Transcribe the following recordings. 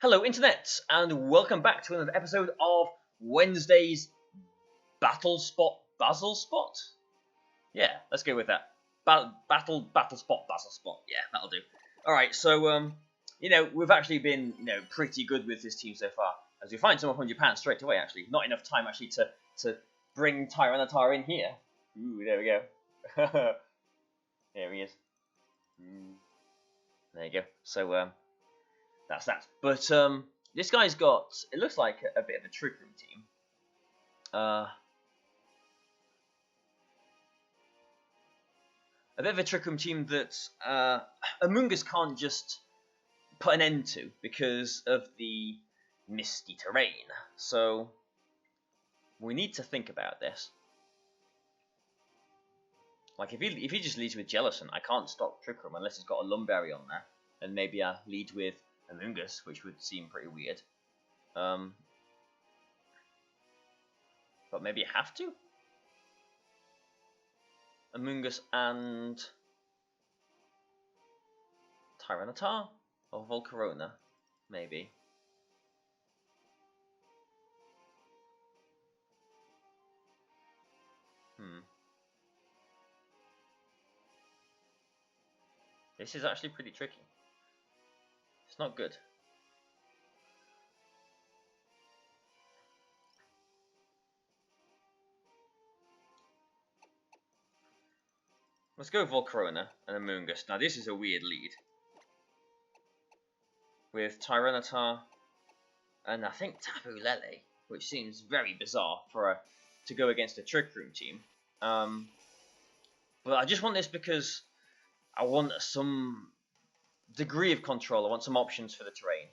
Hello, Internet, and welcome back to another episode of Wednesday's Bazzle Spot. Yeah, let's go with that. Battle Spot. Yeah, that'll do. All right, so we've actually been pretty good with this team so far, as we find someone from Japan straight away. Actually, not enough time actually to bring TYRANITAR in here. Ooh, there we go. There he is. There you go. So that's that. But this guy's got, it looks like a bit of a trick room team. A bit of a trick room team that Among Us can't just put an end to because of the misty terrain. So we need to think about this. Like if he just leads with Jellison, I can't stop Trick Room unless he's got a Lumberry on there, and maybe I lead with Among Us, which would seem pretty weird. But maybe I have to. Among Us and TYRANITAR or Volcarona, maybe. This is actually pretty tricky. It's not good. Let's go Volcarona and Among Us. Now this is a weird lead. With TYRANITAR and I think Tapu Lele, which seems very bizarre for to go against a Trick Room team. But I just want this because I want some degree of control. I want some options for the terrain.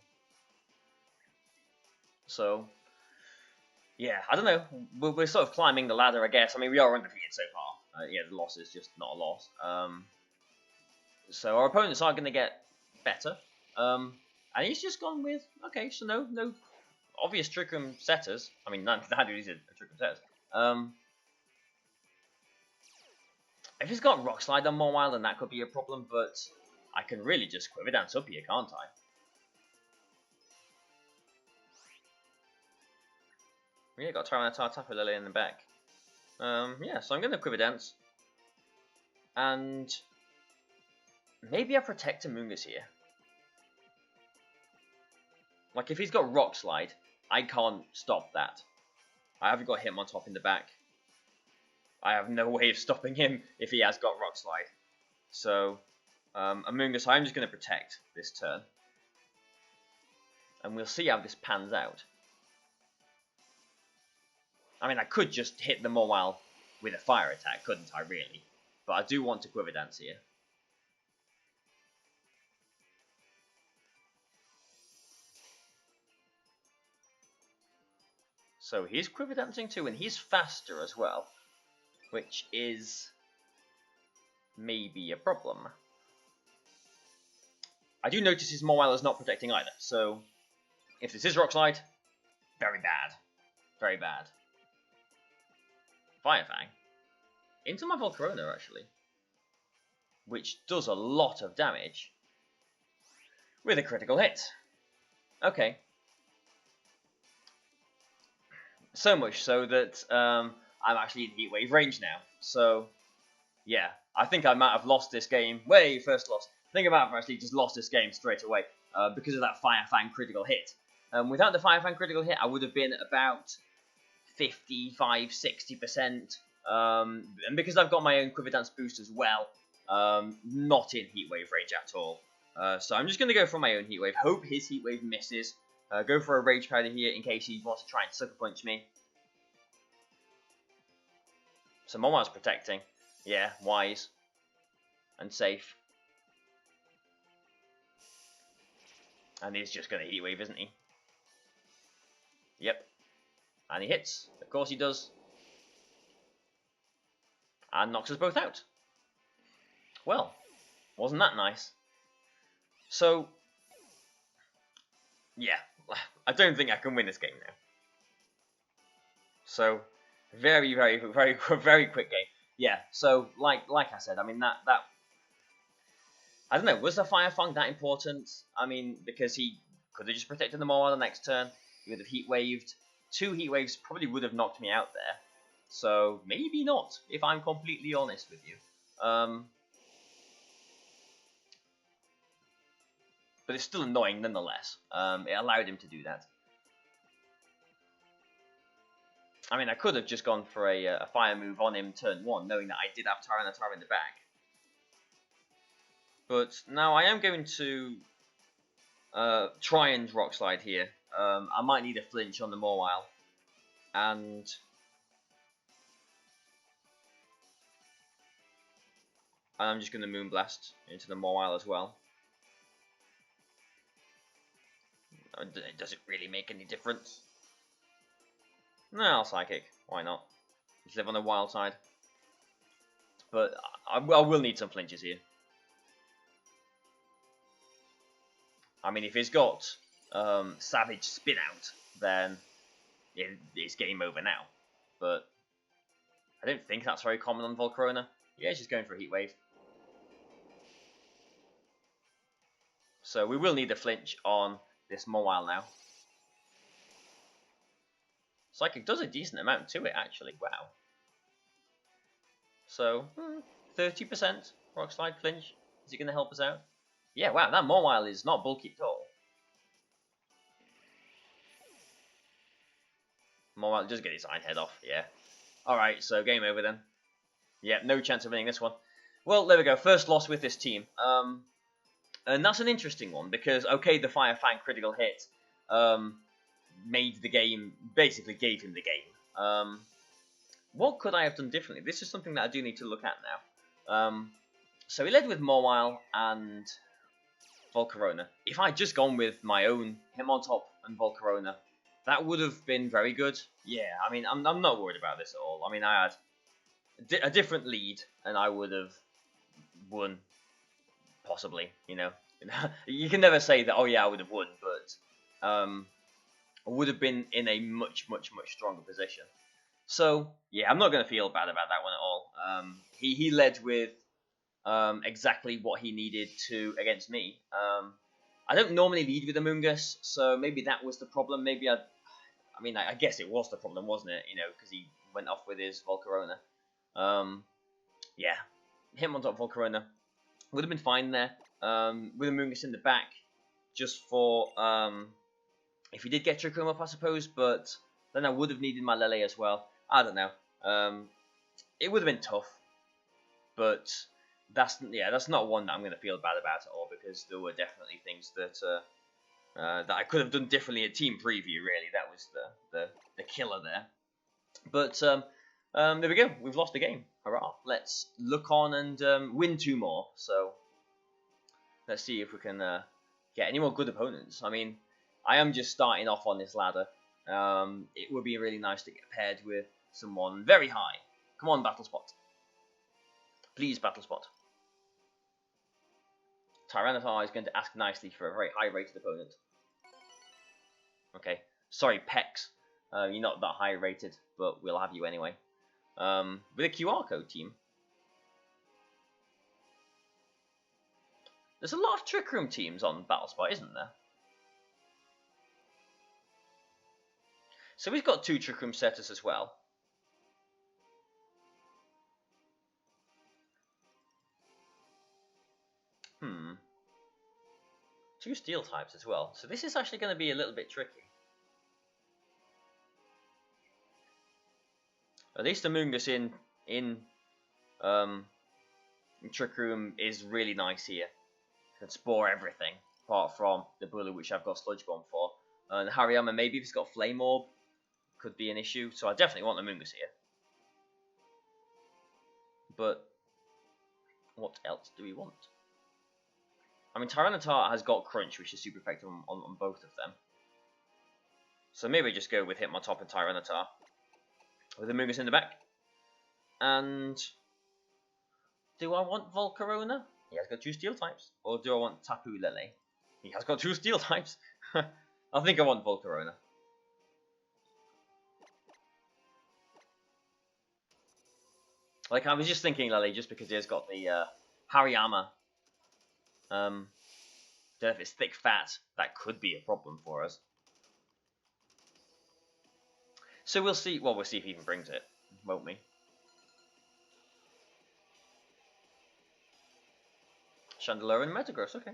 So, yeah, I don't know. We're sort of climbing the ladder, I guess. I mean, we are undefeated so far. Yeah, the loss is just not a loss. So our opponents are going to get better. And he's just gone with, okay, so no obvious Trick Room setters. I mean, neither is a Trick Room setters. If he's got Rock Slide on more wild, then that could be a problem, but I can really just Quiver Dance up here, can't I? Yeah, got TYRANITAR, Tapu Lele in the back. Yeah, so I'm going to Quiver Dance. And maybe I protect Among Us here. Like, if he's got Rock Slide, I can't stop that. I haven't got him on top in the back. I have no way of stopping him if he has got Rock Slide. So, Among Us, I'm just going to protect this turn. And we'll see how this pans out. I mean, I could just hit the Mawile with a fire attack, couldn't I, really? But I do want to Quiver Dance here. So he's Quiver Dancing too, and he's faster as well, which is maybe a problem. I do notice his Mawile is not protecting either, so if this is Rock Slide, very bad. Very bad. Fire Fang. Into my Volcarona, actually. Which does a lot of damage. With a critical hit. Okay. So much so that I'm actually in Heat Wave range now. So, yeah. I think I might have lost this game. First loss. I think I might have actually just lost this game straight away. Because of that Fire Fang critical hit. Without the Fire Fang critical hit, I would have been about 55–60%. And because I've got my own Quiver Dance boost as well, not in Heat Wave range at all. So I'm just going to go for my own Heat Wave. Hope his Heat Wave misses. Go for a Rage Powder here in case he wants to try and Sucker Punch me. So Momo's protecting. Yeah, wise. And safe. And he's just going to Heat Wave, isn't he? Yep. And he hits. Of course he does. And knocks us both out. Well, wasn't that nice? So, yeah, I don't think I can win this game now. So, very quick game. Yeah, so, like I said, I mean, that I don't know, was the Fire Fang that important? I mean, because he could have just protected the Mawile the next turn. He would have heat waved. 2 heat waves probably would have knocked me out there. So maybe not, if I'm completely honest with you. But it's still annoying nonetheless. It allowed him to do that. I mean, I could have just gone for a fire move on him turn 1, knowing that I did have TYRANITAR in the back. But now I am going to try and Rock Slide here. I might need a flinch on the Mawile. And I'm just going to Moonblast into the Mawile as well. Does it really make any difference? No, I'll Psychic. Why not? Just live on the wild side. But I will need some flinches here. I mean, if he's got Savage Spin Out, then it's game over now. But I don't think that's very common on Volcarona. Yeah, he's just going for a Heat Wave. So we will need a flinch on this Mawile now. Psychic does a decent amount to it, actually. Wow. So, 30% Rock Slide flinch. Is it going to help us out? Yeah, wow, that Mawile is not bulky at all. Mawile does get his iron head off, yeah. Alright, so game over then. Yeah, no chance of winning this one. Well, there we go. First loss with this team. And that's an interesting one, because, okay, the Fire Fang critical hit made the game, basically gave him the game. What could I have done differently? This is something that I do need to look at now. So he led with Mawile and Volcarona. If I'd just gone with my own Hitmontop and Volcarona, that would have been very good. Yeah, I mean, I'm not worried about this at all. I mean, I had a different lead, and I would have won, possibly, you know. You can never say that, oh yeah, I would have won, but I would have been in a much, much, much stronger position. So, yeah, I'm not going to feel bad about that one at all. He led with exactly what he needed to against me. I don't normally lead with Amoonguss, so maybe that was the problem. Maybe I guess it was the problem, wasn't it? You know, because he went off with his Volcarona. Yeah, Hitmontop Volcarona would have been fine there. With Amoonguss in the back, just for if he did get Trick Room up, I suppose. But then I would have needed my Lele as well. I don't know. It would have been tough, but that's not one that I'm going to feel bad about at all, because there were definitely things that that I could have done differently at team preview. Really, that was the killer there. But there we go. We've lost the game. Hurrah! Let's look on and win 2 more. So let's see if we can get any more good opponents. I mean, I am just starting off on this ladder. It would be really nice to get paired with someone very high. Come on, Battle Spot. Please, Battle Spot. TYRANITAR is going to ask nicely for a very high-rated opponent. Okay. Sorry, Pex. You're not that high-rated, but we'll have you anyway. With a QR code team. There's a lot of Trick Room teams on Battle Spot, isn't there? So we've got 2 Trick Room setters as well. Hmm. 2 steel types as well. So this is actually going to be a little bit tricky. At least the Amoonguss in Trick Room is really nice here. Can spore everything apart from the Bullet, which I've got Sludge Bomb for. And Hariyama, maybe if he's got Flame Orb, could be an issue. So I definitely want the Amoonguss here. But what else do we want? I mean, TYRANITAR has got Crunch, which is super effective on both of them. So maybe just go with Hitmontop and TYRANITAR with Amoonguss in the back. And do I want Volcarona? He has got 2 steel types. Or do I want Tapu Lele? He has got 2 steel types. I think I want Volcarona. Like, I was just thinking Lele just because he has got the Hariyama Don't know if it's thick fat. That could be a problem for us. So we'll see. Well, we'll see if he even brings it, won't we? Chandelier and Metagross, okay.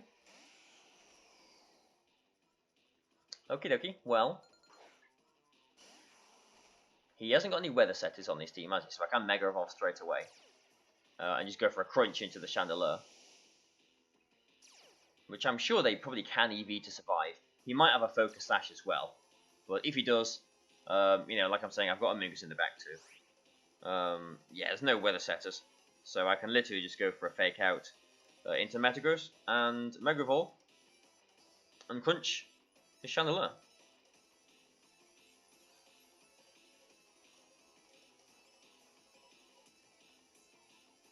Okie dokie. Well, he hasn't got any weather setters on his team, has he? So I can Mega Evolve straight away. And just go for a crunch into the Chandelier. Which I'm sure they probably can EV to survive. He might have a Focus Sash as well. But if he does, you know, like I'm saying, I've got a Mungus in the back too. Yeah, there's no weather setters. So I can literally just go for a Fake Out into Metagross and Mega Evolve and crunch his Chandelier.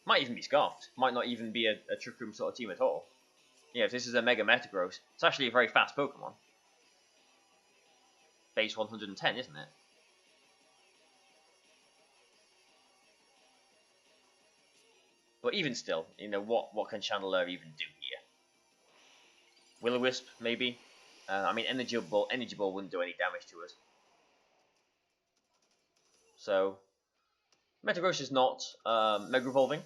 Might even be Scarfed. Might not even be a Trick Room sort of team at all. Yeah, if this is a Mega Metagross, it's actually a very fast Pokemon. Base 110, isn't it? But even still, you know, what can Chandelier even do here? Will-O-Wisp, maybe? I mean, Energy Ball wouldn't do any damage to us. So, Metagross is not Mega Evolving.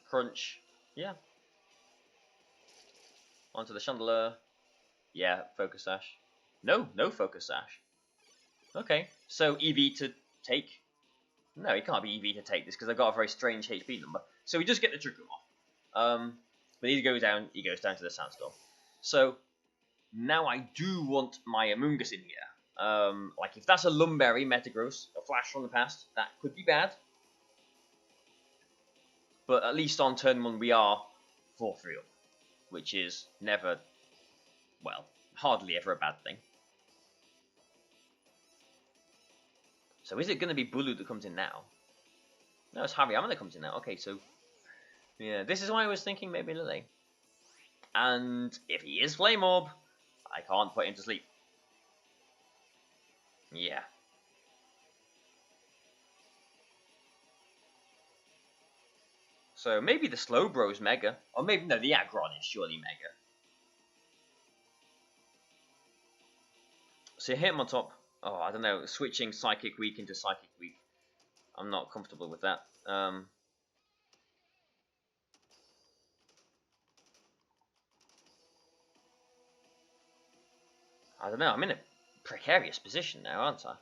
Crunch, yeah. Onto the Chandelier. Yeah, Focus Sash. No Focus Sash. Okay, so EV to take. No, he can't be EV to take this because I've got a very strange HP number. So we just get the Trick Room off. But he goes down to the Sandstorm. So now I do want my Amoonguss in here. Like if that's a Lumberry Metagross, a Flash from the past, that could be bad. But at least on turn 1 we are 4-3 up, which is never, well, hardly ever a bad thing. So is it going to be Bulu that comes in now? No, it's Hariyama that comes in now. Okay, so yeah, this is why I was thinking maybe Lily. And if he is Flame Orb, I can't put him to sleep. Yeah. So maybe the Slowbro's Mega. Or maybe, no, the Aggron is surely Mega. So hit him on top. Oh, I don't know. Switching Psychic Weak into Psychic Weak. I'm not comfortable with that. I don't know. I'm in a precarious position now, aren't I?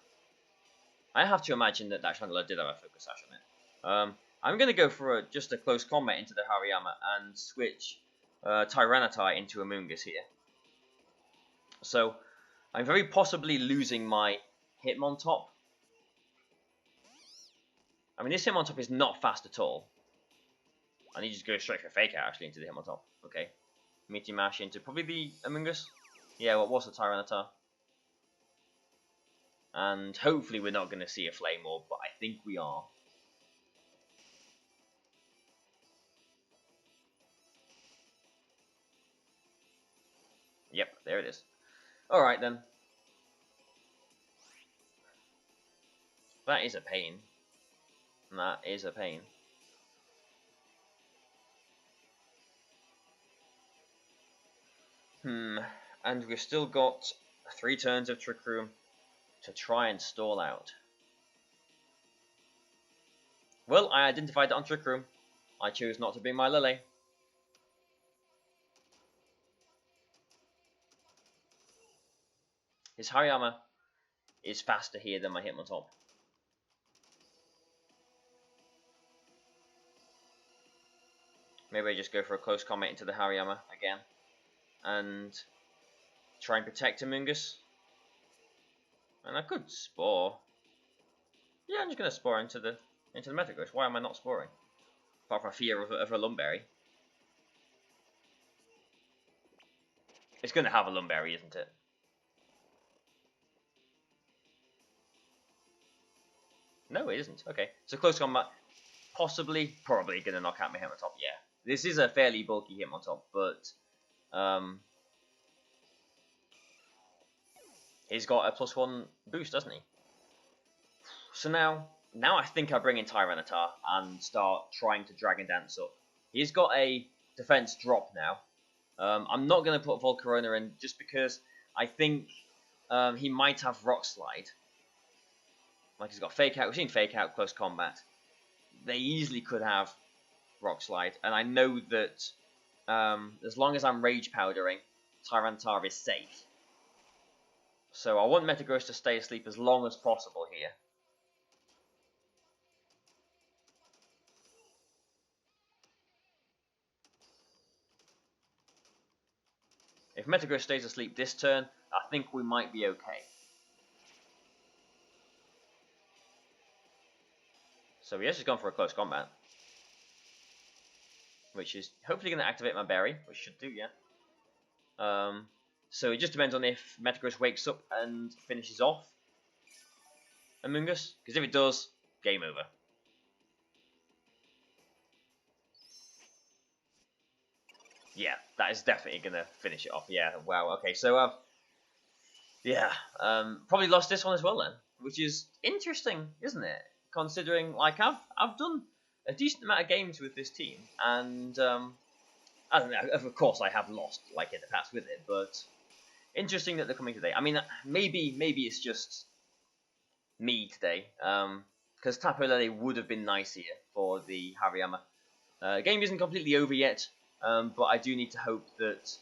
I have to imagine that Chandelier did have a Focus Sash on it. I'm going to go for just a close combat into the Hariyama and switch Tyranitar into Amoonguss here. So, I'm very possibly losing my Hitmontop. I mean, this Hitmontop is not fast at all. I need to just go straight for Fake Out, actually, into the Hitmontop. Okay. Meaty Mash into probably the Amoonguss. Yeah, what was the Tyranitar? And hopefully we're not going to see a Flame Orb, but I think we are. Yep, there it is. Alright then. That is a pain. That is a pain. And we've still got 3 turns of Trick Room to try and stall out. Well, I identified that on Trick Room. I chose not to bring my Lily. His Hariyama is faster here than my Hitmontop. Maybe I just go for a close combat into the Hariyama again. And try and protect Amoonguss. And I could Spore. Yeah, I'm just going to Spore into the Metagross. Why am I not Sporing? Apart from fear of a Lumberry. It's going to have a Lumberry, isn't it? No, it isn't. Okay, so close combat. Possibly, probably going to knock out my Hitmontop. Yeah, this is a fairly bulky Hitmontop, but he's got a +1 boost, doesn't he? So now now I think I bring in Tyranitar and start trying to Dragon Dance up. He's got a defense drop now. I'm not going to put Volcarona in just because I think he might have Rock Slide. Like he's got Fake Out. We've seen Fake Out, Close Combat. They easily could have Rock Slide. And I know that as long as I'm Rage Powdering, Tyranitar is safe. So I want Metagross to stay asleep as long as possible here. If Metagross stays asleep this turn, I think we might be okay. So he has just gone for a Close Combat. Which is hopefully going to activate my berry, which should do, yeah. So it just depends on if Metagross wakes up and finishes off Amoonguss, because if it does, game over. Yeah, that is definitely going to finish it off. Yeah, wow, okay, so I've... Yeah, probably lost this one as well then, which is interesting, isn't it? Considering, like, I've done a decent amount of games with this team, and I don't know, of course I have lost, like, in the past with it, but interesting that they're coming today. I mean, maybe it's just me today, because Tapu Lele would have been nice here for the Hariyama. Game isn't completely over yet, but I do need to hope that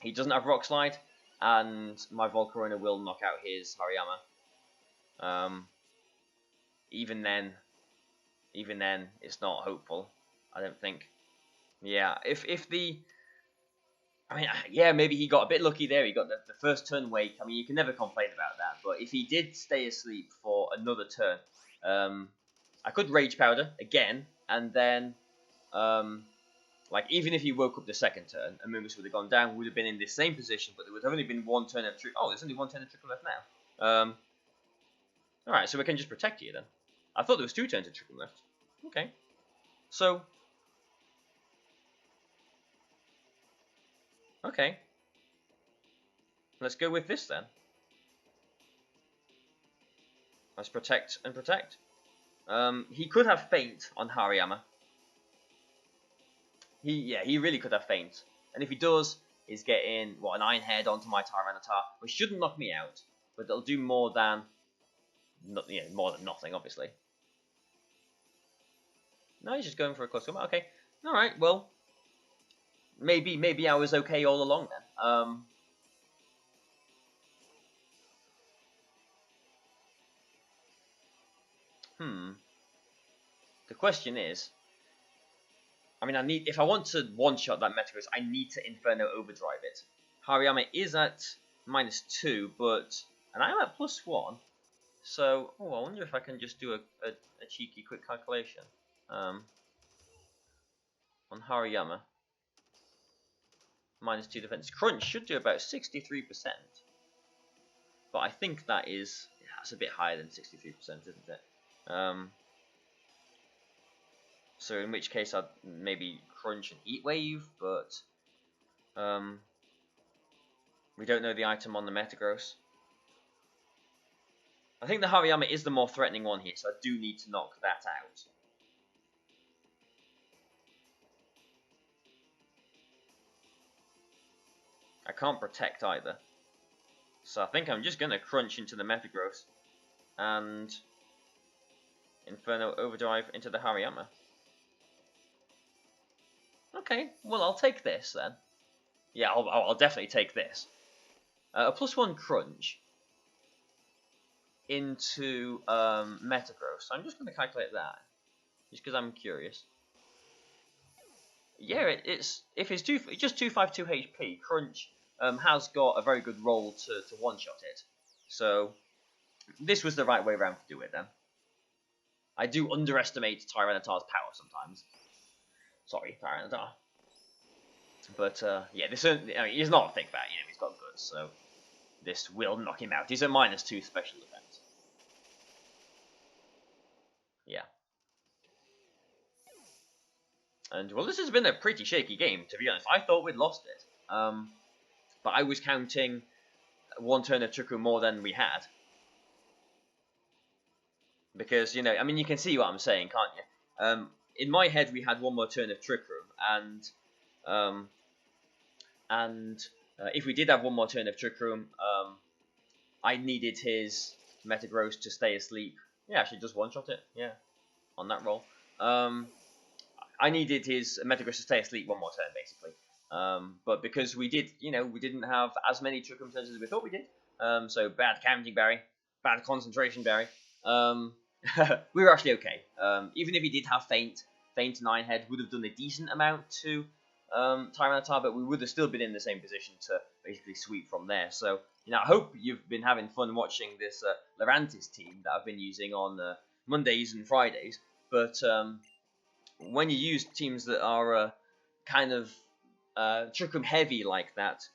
he doesn't have Rock Slide, and my Volcarona will knock out his Hariyama. Even then, it's not hopeful, I don't think. Yeah, if the... I mean, yeah, maybe he got a bit lucky there. He got the first turn wake. I mean, you can never complain about that. But if he did stay asleep for another turn, I could Rage Powder again, and then, like, even if he woke up the second turn, Amoonguss would have gone down, would have been in the same position, but there would have only been one turn of trickle. Oh, there's only one turn of trickle left now. Alright, so we can just protect you then. I thought there was 2 turns of trickle left. Okay. So... Okay. Let's go with this then. Let's protect and protect. He could have Feint on Hariyama. He really could have Feint. And if he does, he's getting, what, an Iron Head onto my Tyranitar, which shouldn't knock me out, but it'll do more than, more than nothing, obviously. No, he's just going for a close combat. Okay. Alright, well, maybe I was okay all along then. The question is, I mean, if I want to one-shot that Metagross, I need to Inferno Overdrive it. Hariyama is at -2, and I'm at +1. So, I wonder if I can just do a cheeky quick calculation. On Hariyama, -2 defense. Crunch should do about 63%. But I think that's a bit higher than 63%, isn't it? So in which case I'd maybe Crunch and Heat Wave, but we don't know the item on the Metagross. I think the Hariyama is the more threatening one here, so I do need to knock that out. I can't protect either. So I think I'm just going to Crunch into the Metagross and Inferno Overdrive into the Hariyama. Okay, well, I'll take this then. Yeah, I'll definitely take this. A +1 Crunch into Metagross. I'm just going to calculate that, just because I'm curious. Yeah, it's if it's just 252 HP, Crunch has got a very good role to one-shot it. So this was the right way around to do it then. I do underestimate Tyranitar's power sometimes. Sorry, Tyranitar. But yeah, he's not a thick bat, he's got guts, so this will knock him out. He's at -2 special defense. Yeah. And, well, this has been a pretty shaky game, to be honest. I thought we'd lost it. But I was counting one turn of Chuku more than we had. because I mean, you can see what I'm saying, can't you? In my head, we had one more turn of Trick Room, um, and if we did have one more turn of Trick Room, I needed his Metagross to stay asleep. Yeah, actually, just one shot it. Yeah, on that roll. I needed his Metagross to stay asleep one more turn, basically. But because we didn't have as many Trick Room turns as we thought we did. So bad Counting Berry, bad Concentration Berry. We were actually okay. Even if he did have Faint 9 Head would have done a decent amount to Tyranitar, but we would have still been in the same position to basically sweep from there. So, I hope you've been having fun watching this Lurantis team that I've been using on Mondays and Fridays. But when you use teams that are kind of Trick Room heavy like that,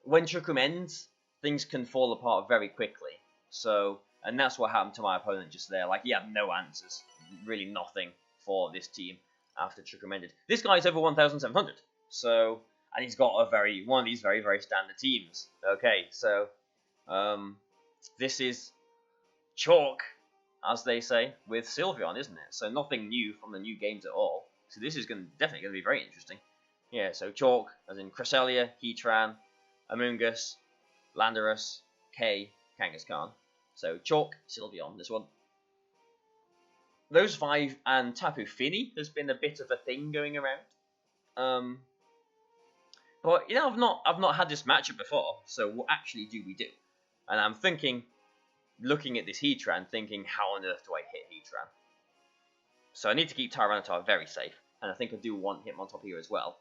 when Trick Room ends, things can fall apart very quickly. So, and that's what happened to my opponent just there. Like, he had no answers, really nothing for this team after Trick Room ended. This guy's over 1,700, so, and he's got one of these very, very standard teams. Okay, so, this is chalk, as they say, with Sylveon, isn't it? So nothing new from the new games at all. So this is definitely going to be very interesting. Yeah, so chalk, as in Cresselia, Heatran, Amoonguss, Landorus, K, Kangaskhan. So chalk, Sylveon, this one. Those 5 and Tapu Fini has been a bit of a thing going around. But I've not had this matchup before, so what actually do we do? And I'm thinking, looking at this Heatran, thinking, how on earth do I hit Heatran? So I need to keep Tyranitar very safe, and I think I do want Hitmontop here as well.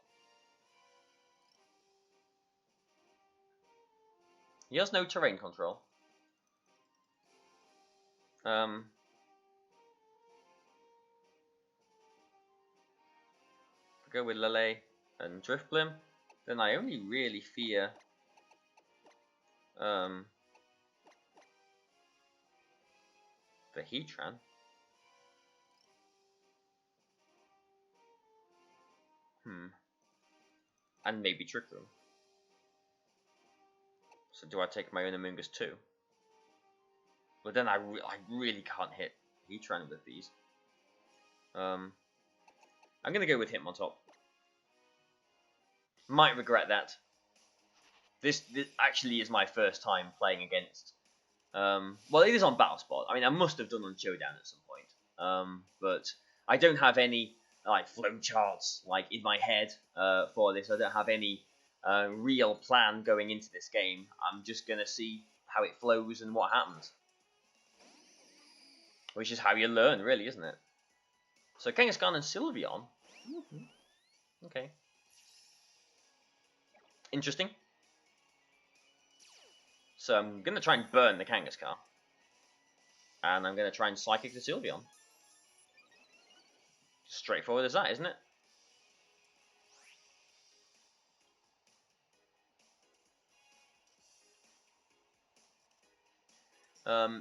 He has no terrain control. If I go with Lele and Driftblim, then I only really fear the Heatran. And maybe Trick Room. So do I take my own Amoonguss too? But then I really can't hit Heatran with these. I'm going to go with Hitmontop. Might regret that. This actually is my first time playing against... well, it is on BattleSpot. I mean, I must have done on Showdown at some point. But I don't have any flowcharts in my head for this. I don't have any real plan going into this game. I'm just going to see how it flows and what happens. Which is how you learn, really, isn't it? So Kangaskhan and Sylveon. Okay. Interesting. So I'm going to try and burn the Kangaskhan. And I'm going to try and Psychic the Sylveon. Straightforward as that, isn't it?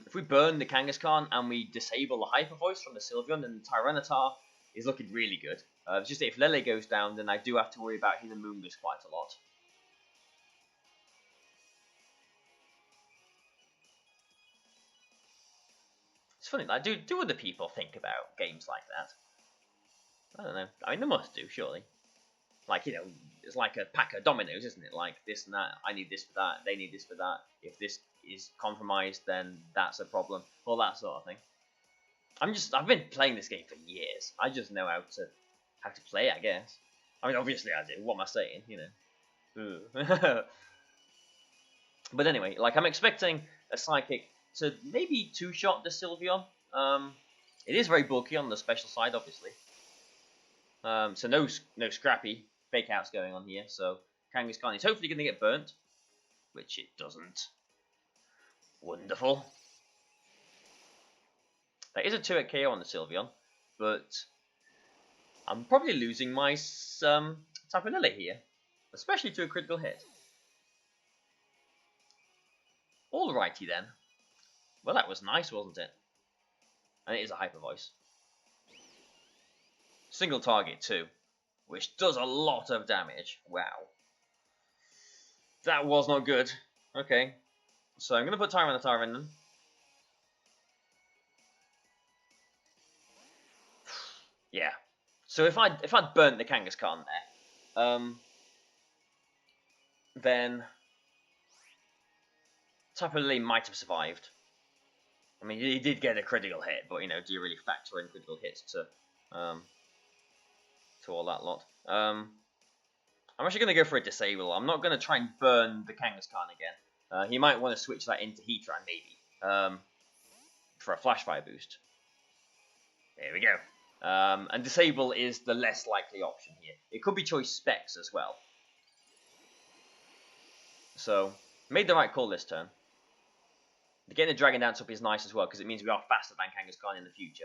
If we burn the Kangaskhan and we disable the Hyper Voice from the Sylveon, then Tyranitar is looking really good. It's just that if Lele goes down, then I do have to worry about his Amoonguss quite a lot. It's funny, do other people think about games like that? I don't know. I mean, they must do, surely. It's like a pack of dominoes, isn't it? Like this and that. I need this for that. They need this for that. If this is compromised, then that's a problem. All that sort of thing. I've been playing this game for years. I just know how to play, I guess. I mean, obviously I do. What am I saying? But anyway, I'm expecting a Psychic to maybe two-shot the Sylveon. It is very bulky on the special side, obviously. So no scrappy fake outs going on here. So Kangaskhan is hopefully going to get burnt, which it doesn't. Wonderful. There is a 2-hit KO on the Sylveon, but I'm probably losing my Tapu Lele here, especially to a critical hit. Alrighty then. Well, that was nice, wasn't it? And it is a Hyper Voice. Single target too, which does a lot of damage. Wow. That was not good. Okay. So I'm going to put Tyranitar in them. Yeah. So if I'd burnt the Kangaskhan there, then Tapu Lele might have survived. I mean, he did get a critical hit, but you know, do you really factor in critical hits to all that lot? I'm actually going to go for a disable. I'm not going to try and burn the Kangaskhan again. He might want to switch that into Heatran maybe for a Flash Fire boost. There we go. And disable is the less likely option here. It could be choice specs as well. So, made the right call this turn. Getting the Dragon Dance up is nice as well, because it means we are faster than Kangaskhan in the future.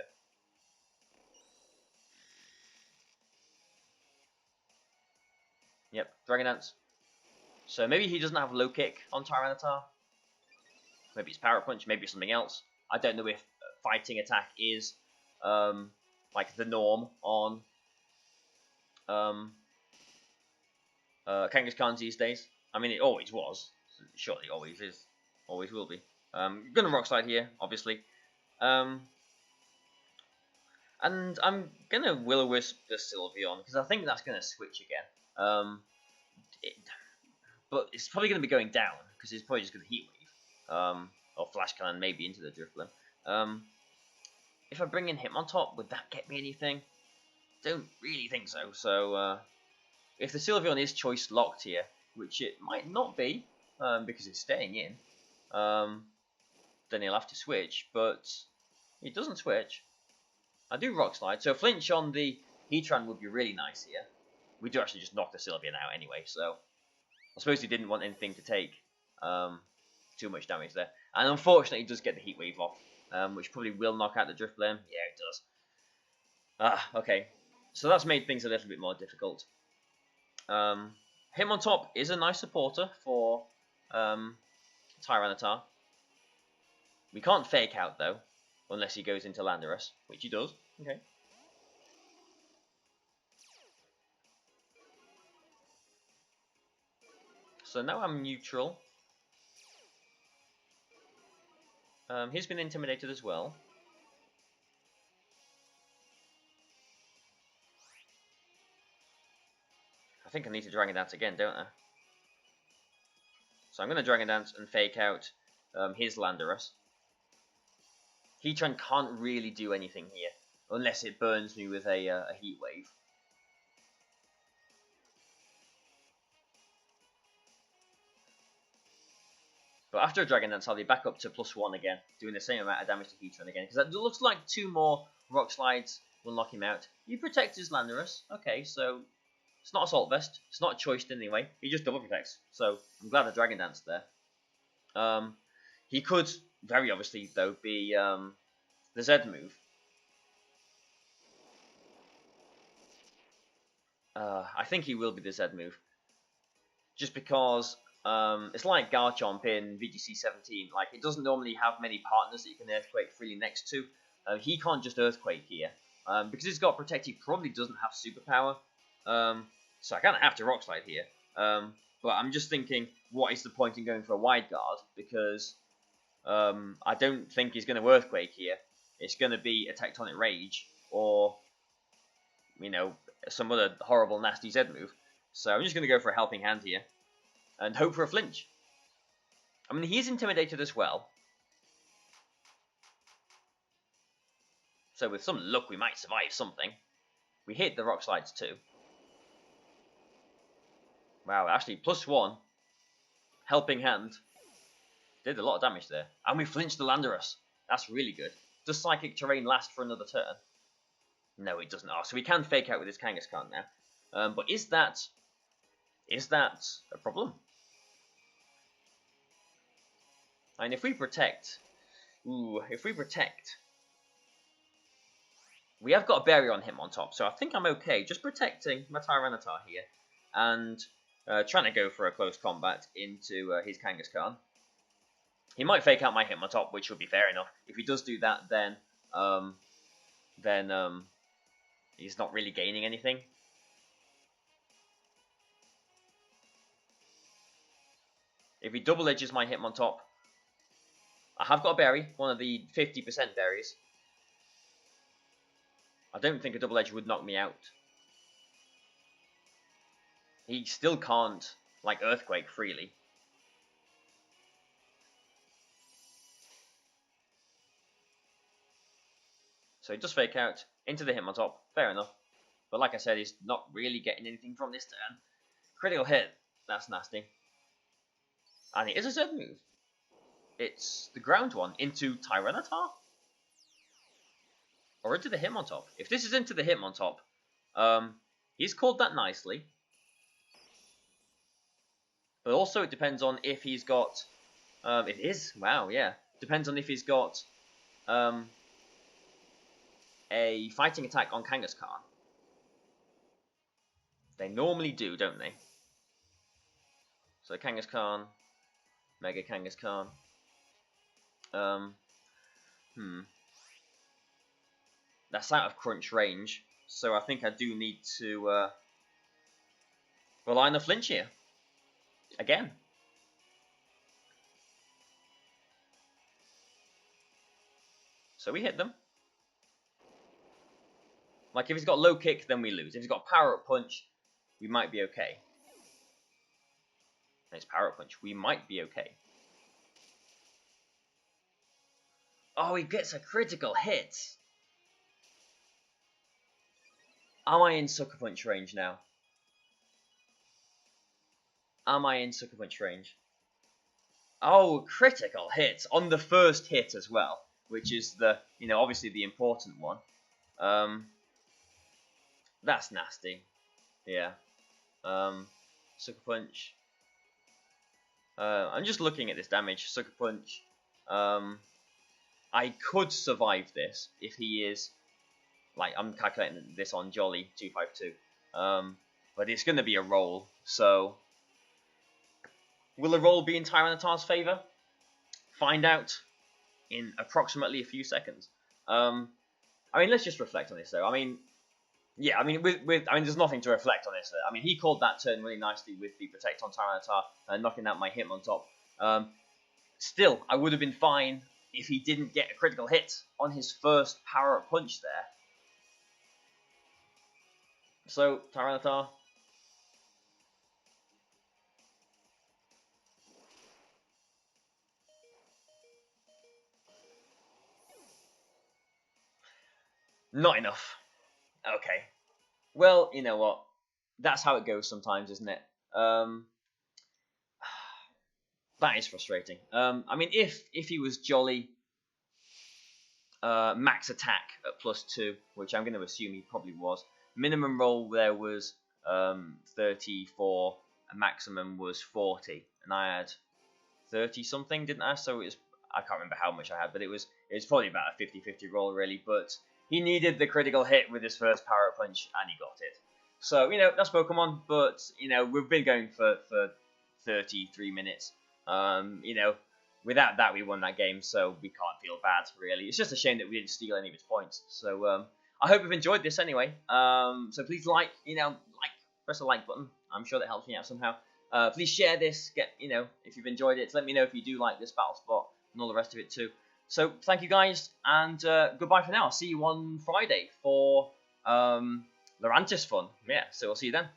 Yep, Dragon Dance. So maybe he doesn't have low kick on Tyranitar. Maybe it's Power Punch, maybe it's something else. I don't know if fighting attack is like the norm on Kangaskhan these days. I mean, it always was. Surely always is. Always will be. Gonna Rock Slide here, obviously. And I'm gonna Will-O-Wisp the Sylveon, because I think that's gonna switch again. But it's probably gonna be going down, because it's probably just gonna Heat Wave. Or Flash Cannon maybe into the Drifloon. If I bring in Hitmontop, would that get me anything? Don't really think so. So, if the Sylveon is choice locked here, which it might not be, because it's staying in, then he'll have to switch, but he doesn't switch. I do Rock Slide, so flinch on the Heatran would be really nice here. We do actually just knock the Sylveon out anyway, so I suppose he didn't want anything to take too much damage there. And unfortunately, he does get the Heat Wave off, which probably will knock out the Drifloon. Yeah, it does. Okay. So that's made things a little bit more difficult. Hitmontop is a nice supporter for Tyranitar. We can't Fake Out, though, unless he goes into Landorus, which he does. Okay. So now I'm neutral. He's been intimidated as well. I think I need to Dragon Dance again, don't I? So I'm going to Dragon Dance and Fake Out his Landorus. Heatran can't really do anything here, unless it burns me with a Heat Wave. But after a Dragon Dance, I'll be back up to +1 again, doing the same amount of damage to Heatran again, because that looks like 2 more Rock Slides will knock him out. You protect his Landorus. Okay, so it's not Assault Vest. It's not choiced anyway. He just double protects. So I'm glad I Dragon Danced there. He could, very obviously, though, be the Z move. I think he will be the Z move. Just because it's like Garchomp in VGC 17. Like, it doesn't normally have many partners that you can Earthquake freely next to. He can't just Earthquake here. Because he's got Protect, he probably doesn't have Superpower. So I kind of have to Rock Slide here. But I'm just thinking, what is the point in going for a Wide Guard? Because I don't think he's going to Earthquake here. It's going to be a Tectonic Rage, or, you know, some other horrible, nasty Z move. So I'm just going to go for a Helping Hand here, and hope for a flinch. I mean, he's intimidated as well. So with some luck, we might survive something. We hit the Rock Slides too. Wow, actually, +1. Helping Hand. Did a lot of damage there. And we flinched the Landorus. That's really good. Does Psychic Terrain last for another turn? No, it doesn't. Oh, so we can Fake Out with his Kangaskhan now. But is that a problem? And if we protect... if we protect... We have got a Barrier on Hitmontop, so I think I'm okay. Just protecting my Tyranitar here. And trying to go for a close combat into his Kangaskhan. He might Fake Out my Hitmontop, which would be fair enough. If he does do that, then he's not really gaining anything. If he double edges my Hitmontop, I have got a berry, one of the 50% berries. I don't think a double edge would knock me out. He still can't, like, Earthquake freely. So he does fake out into the Hitmontop. Fair enough. But like I said, he's not really getting anything from this turn. Critical hit. That's nasty. And it is a Z move. It's the ground one into Tyranitar? Or into the Hitmontop. If this is into the Hitmontop, he's called that nicely. But also it depends on if he's got... it is? Wow, yeah. Depends on if he's got a fighting attack on Kangaskhan. They normally do, don't they? So Kangaskhan, Mega Kangaskhan. That's out of crunch range, so I think I do need to rely on the flinch here. Again. So we hit them. Like, if he's got low kick, then we lose. If he's got power up punch, we might be okay. And it's power up punch. We might be okay. Oh, he gets a critical hit. Am I in Sucker Punch range now? Am I in Sucker Punch range? Oh, critical hit on the first hit as well, which is the, obviously the important one. That's nasty. Yeah. Sucker Punch. I'm just looking at this damage. Sucker Punch. I could survive this if he is, like, I'm calculating this on Jolly 252. But it's going to be a roll, so will the roll be in Tyranitar's favour? Find out in approximately a few seconds. I mean, let's just reflect on this, though. I mean, yeah, I mean, there's nothing to reflect on this. I mean, he called that turn really nicely with the Protect on Tyranitar, knocking out my Hitmontop. Still, I would have been fine if he didn't get a critical hit on his first power-up punch there. So, Tyranitar. Not enough. Okay. Well, you know what? That's how it goes sometimes, isn't it? That is frustrating. I mean, if he was Jolly max attack at +2, which I'm going to assume he probably was, minimum roll there was 34, and maximum was 40, and I had 30 something, didn't I? So it was, I can't remember how much I had, but it was probably about a 50-50 roll really. But he needed the critical hit with his first power punch, and he got it. So that's Pokemon, but we've been going for 33 minutes. Without that, we won that game, so we can't feel bad, really. It's just a shame that we didn't steal any of his points. So I hope you've enjoyed this anyway. So please press the like button. I'm sure that helps me out somehow. Please share this. If you've enjoyed it, let me know if you do like this battle spot and all the rest of it too. So thank you guys, and goodbye for now. I'll see you on Friday for Lurantis fun. Yeah, so we'll see you then.